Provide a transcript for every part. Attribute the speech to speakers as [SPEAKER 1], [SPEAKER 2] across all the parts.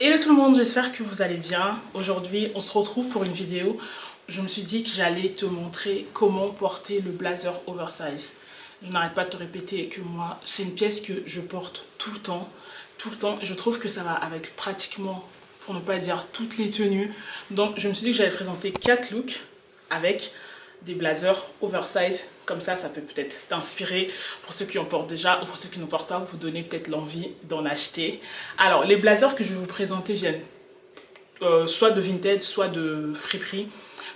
[SPEAKER 1] Hello tout le monde, j'espère que vous allez bien. Aujourd'hui, on se retrouve pour une vidéo. Je me suis dit que j'allais te montrer comment porter le blazer oversize. Je n'arrête pas de te répéter que moi, c'est une pièce que je porte tout le temps. Tout le temps. Je trouve que ça va avec pratiquement, pour ne pas dire toutes les tenues. Donc, je me suis dit que j'allais présenter 4 looks avec des blazers oversize. Comme ça peut peut-être t'inspirer pour ceux qui en portent déjà ou pour ceux qui n'en portent pas, vous donner peut-être l'envie d'en acheter. Alors, les blazers que je vais vous présenter viennent soit de Vinted, soit de friperie.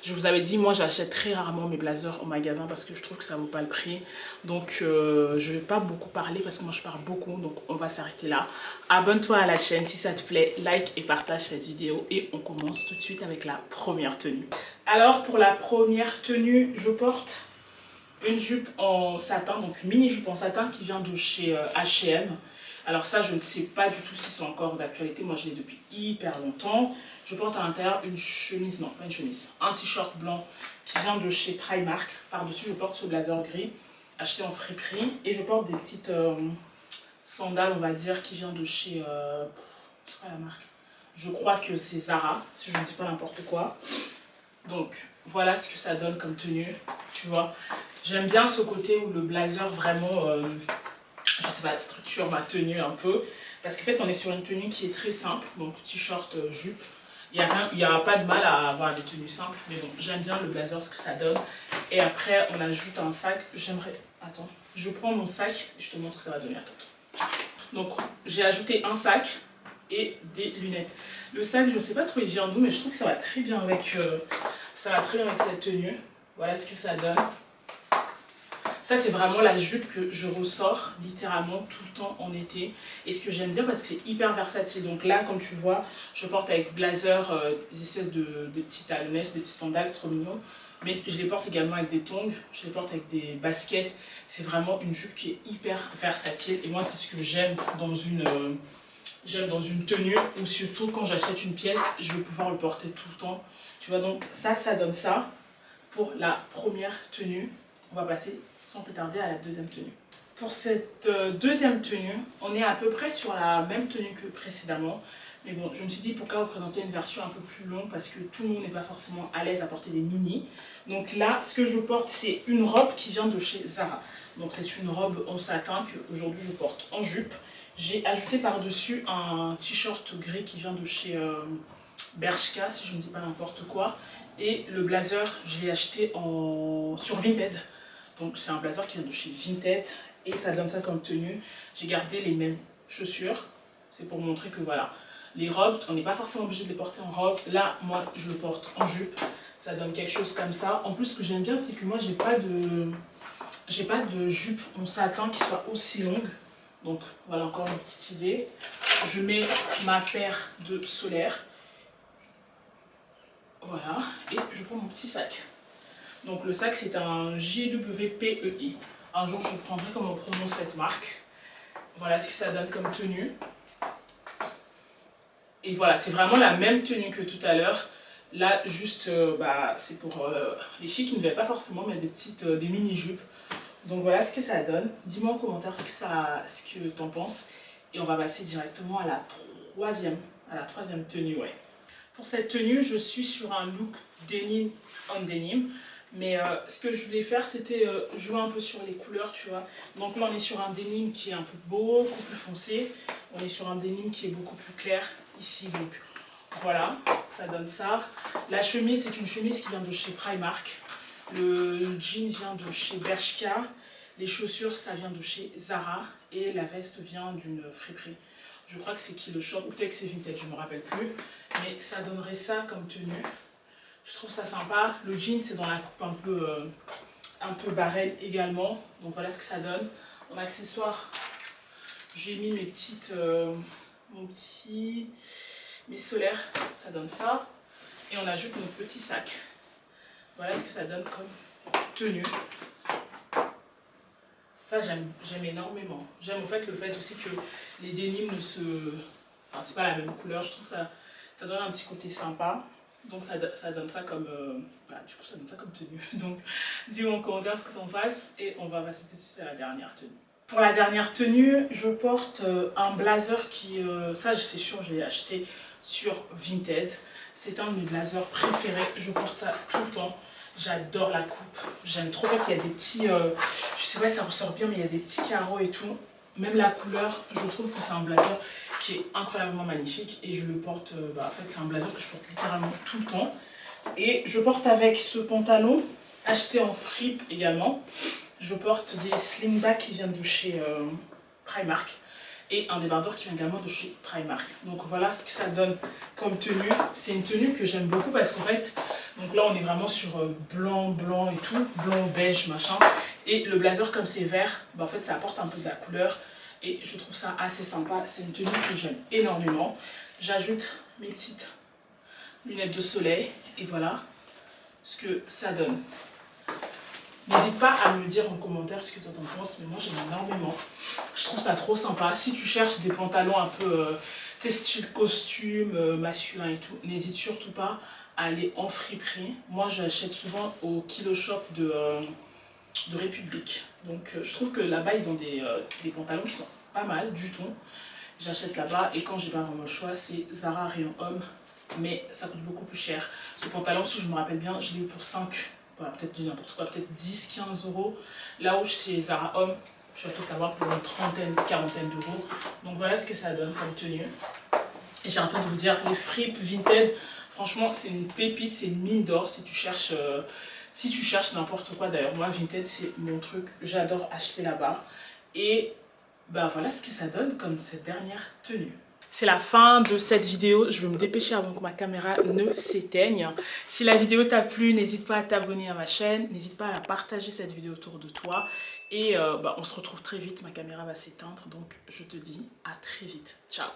[SPEAKER 1] Je vous avais dit, moi j'achète très rarement mes blazers au magasin parce que je trouve que ça vaut pas le prix. Donc je vais pas beaucoup parler parce que moi je parle beaucoup, donc on va s'arrêter là. Abonne-toi à la chaîne si ça te plaît, like et partage cette vidéo et on commence tout de suite avec la première tenue. Alors pour la première tenue, je porte une jupe en satin, donc une mini jupe en satin qui vient de chez H&M. Alors ça, je ne sais pas du tout si c'est encore d'actualité. Moi, je l'ai depuis hyper longtemps. Je porte à l'intérieur une chemise, non, pas une chemise, un t-shirt blanc qui vient de chez Primark. Par-dessus, je porte ce blazer gris acheté en friperie. Et je porte des petites sandales, on va dire, qui vient de chez... c'est quoi la marque? Je crois que c'est Zara, si je ne dis pas n'importe quoi. Donc, voilà ce que ça donne comme tenue, tu vois. J'aime bien ce côté où le blazer vraiment... je sais pas, structure ma tenue un peu. Parce qu'en fait, on est sur une tenue qui est très simple. Donc, t-shirt, jupe. Il n'y a pas de mal à avoir des tenues simples. Mais bon, j'aime bien le blazer, ce que ça donne. Et après, on ajoute un sac. J'aimerais... Attends, je prends mon sac et je te montre ce que ça va donner. Attends. Donc, j'ai ajouté un sac et des lunettes. Le sac, je ne sais pas trop il vient d'où, mais je trouve que ça va très bien avec, cette tenue. Voilà ce que ça donne. Ça, c'est vraiment la jupe que je ressors littéralement tout le temps en été. Et ce que j'aime bien parce que c'est hyper versatile. Donc là, comme tu vois, je porte avec blazer des espèces de petits talonnettes, des petits sandales trop mignons. Mais je les porte également avec des tongs, je les porte avec des baskets. C'est vraiment une jupe qui est hyper versatile. Et moi, c'est ce que j'aime dans une tenue. Ou surtout quand j'achète une pièce, je vais pouvoir le porter tout le temps. Tu vois, donc ça donne ça pour la première tenue. On va passer sans plus tarder à la deuxième tenue. Pour cette deuxième tenue, on est à peu près sur la même tenue que précédemment. Mais bon, je me suis dit pourquoi vous présenter une version un peu plus longue parce que tout le monde n'est pas forcément à l'aise à porter des mini. Donc là, ce que je porte, c'est une robe qui vient de chez Zara. Donc c'est une robe en satin que aujourd'hui je porte en jupe. J'ai ajouté par-dessus un t-shirt gris qui vient de chez Bershka, si je ne dis pas n'importe quoi. Et le blazer, je l'ai acheté sur Vinted. Donc c'est un blazer qui vient de chez Vinted et ça donne ça comme tenue. J'ai gardé les mêmes chaussures. C'est pour montrer que voilà, les robes, on n'est pas forcément obligé de les porter en robe. Là, moi, je le porte en jupe. Ça donne quelque chose comme ça. En plus, ce que j'aime bien, c'est que moi, j'ai pas de jupe en satin qui soit aussi longue. Donc voilà, encore une petite idée. Je mets ma paire de solaire. Voilà, et je prends mon petit sac. Donc le sac, c'est un JWPEI. Un jour, je prendrai comment on prononce cette marque. Voilà ce que ça donne comme tenue. Et voilà, c'est vraiment la même tenue que tout à l'heure. Là, juste, c'est pour les filles qui ne veulent pas forcément mettre des mini-jupes. Donc voilà ce que ça donne. Dis-moi en commentaire ce que tu en penses. Et on va passer directement à la troisième tenue, ouais. Pour cette tenue, je suis sur un look denim on denim. Mais ce que je voulais faire, c'était jouer un peu sur les couleurs, tu vois. Donc là, on est sur un denim qui est un peu beaucoup plus foncé. On est sur un denim qui est beaucoup plus clair ici. Donc voilà, ça donne ça. La chemise, c'est une chemise qui vient de chez Primark. Le jean vient de chez Bershka. Les chaussures, ça vient de chez Zara. Et la veste vient d'une friperie. Je crois que c'est Kilo Shop ou peut-être que c'est Vinted, je ne me rappelle plus. Mais ça donnerait ça comme tenue. Je trouve ça sympa. Le jean, c'est dans la coupe un peu barrette également. Donc voilà ce que ça donne. En accessoire, j'ai mis mes solaires. Ça donne ça. Et on ajoute notre petit sac. Voilà ce que ça donne comme tenue. Ça, j'aime énormément. J'aime au fait le fait aussi que les dénimes Enfin, c'est pas la même couleur. Je trouve que ça donne un petit côté sympa. Donc ça donne ça comme du coup ça donne ça comme tenue. Donc dis-moi en commentaire ce que t'en fasses et on va passer tout de suite à la dernière tenue. Pour la dernière tenue, je porte un blazer qui, ça c'est sûr, je l'ai acheté sur Vinted. C'est un de mes blazers préférés, je porte ça tout le temps. J'adore la coupe, j'aime trop quand il y a des petits, je sais pas si ça ressort bien, mais il y a des petits carreaux et tout. Même la couleur, je trouve que c'est un blazer qui est incroyablement magnifique et je le porte, en fait c'est un blazer que je porte littéralement tout le temps. Et je porte avec ce pantalon, acheté en fripe également. Je porte des slingbacks qui viennent de chez Primark et un débardeur qui vient également de chez Primark. Donc voilà ce que ça donne comme tenue. C'est une tenue que j'aime beaucoup parce qu'en fait, donc là on est vraiment sur blanc, blanc et tout, blanc, beige, machin. Et le blazer comme c'est vert, en fait ça apporte un peu de la couleur et je trouve ça assez sympa. C'est une tenue que j'aime énormément. J'ajoute mes petites lunettes de soleil et voilà ce que ça donne. N'hésite pas à me dire en commentaire ce que toi t'en penses, mais moi j'aime énormément. Je trouve ça trop sympa. Si tu cherches des pantalons un peu style costume, masculin et tout, n'hésite surtout pas à aller en friperie. Moi j'achète souvent au Kilo Shop de République. Donc je trouve que là-bas ils ont des pantalons qui sont pas mal du tout. J'achète là-bas et quand j'ai pas vraiment le choix, c'est Zara rayon homme. Mais ça coûte beaucoup plus cher. Ce pantalon, si je me rappelle bien, je l'ai eu pour 5, peut-être n'importe quoi, peut-être 10-15 euros. Là où chez Zara Homme, je vais peut-être avoir pour une trentaine, quarantaine d'euros. Donc voilà ce que ça donne comme tenue. Et j'ai un peu de vous dire, les fripes Vinted, franchement, c'est une pépite, c'est une mine d'or si tu cherches. Si tu cherches n'importe quoi, d'ailleurs, moi Vinted c'est mon truc, j'adore acheter là-bas. Et voilà ce que ça donne comme cette dernière tenue. C'est la fin de cette vidéo, je vais me dépêcher avant que ma caméra ne s'éteigne. Si la vidéo t'a plu, n'hésite pas à t'abonner à ma chaîne, n'hésite pas à partager cette vidéo autour de toi. Et on se retrouve très vite, ma caméra va s'éteindre, donc je te dis à très vite. Ciao!